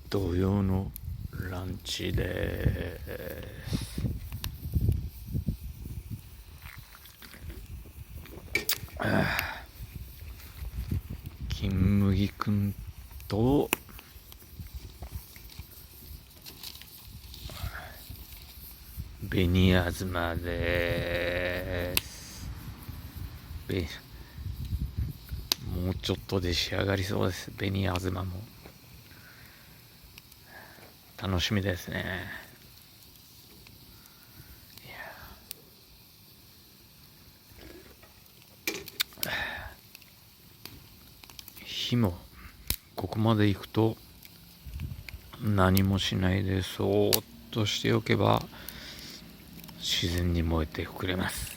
土曜のランチです。金麦くんと紅あずまです。もうちょっとで仕上がりそうです。紅あずまも楽しみですね。火もここまで行くと何もしないでそーっとしておけば自然に燃えてくれます。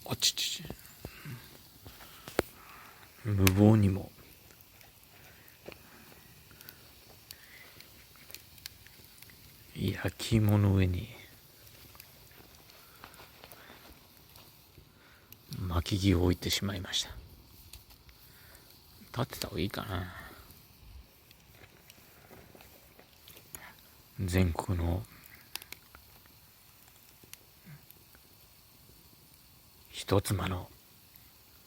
あちち無謀にも焼き芋の上に巻き木を置いてしまいました。立ってた方がいいかな。全国の一妻の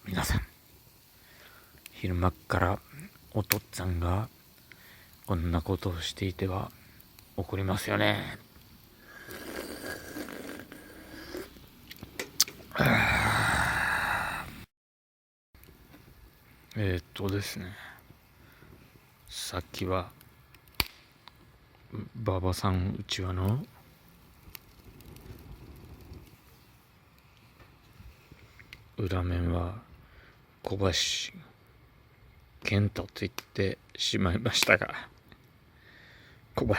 皆さん、昼間っからお父っつぁんがこんなことをしていては怒りますよね。ですね、さっきは馬場さんうちわの裏面は小橋健太と言ってしまいましたが、小橋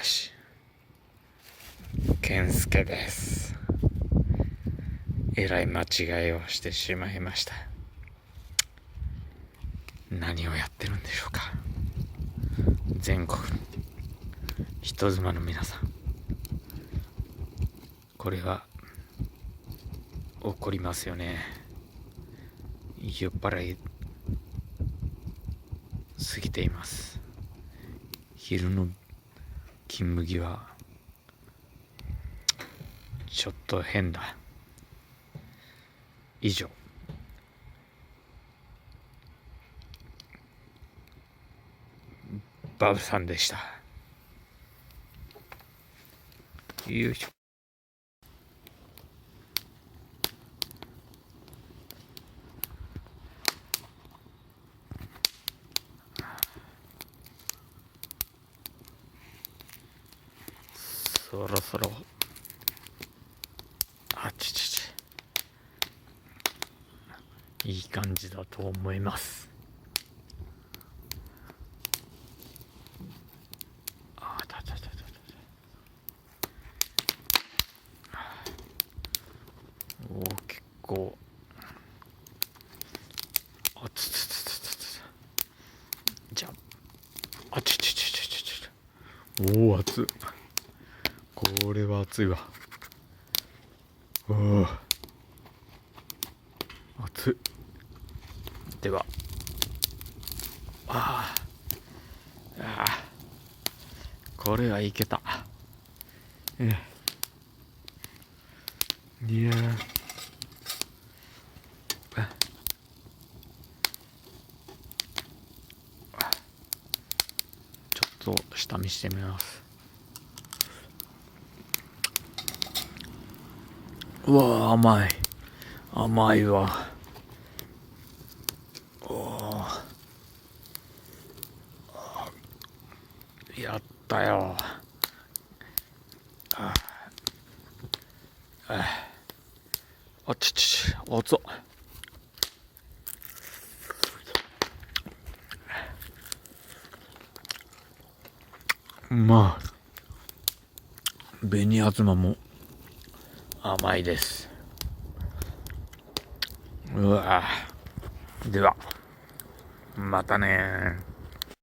健介です。えらい間違いをしてしまいました。何をやってるんでしょうか。全国人妻の皆さん、これは怒りますよね。酔っ払い過ぎています。昼の金麦はちょっと変だ。以上、バブさんでした。よいしょ。そろそろいい感じだと思います。結構じゃあおお、熱っ。これは熱いわ。おお、熱っ。ではこれはいけた。いやちょっと下見してみます。うわ、甘いわ。やったよ。熱っ。まあ紅あずまも甘いです。うわ、ではまたね。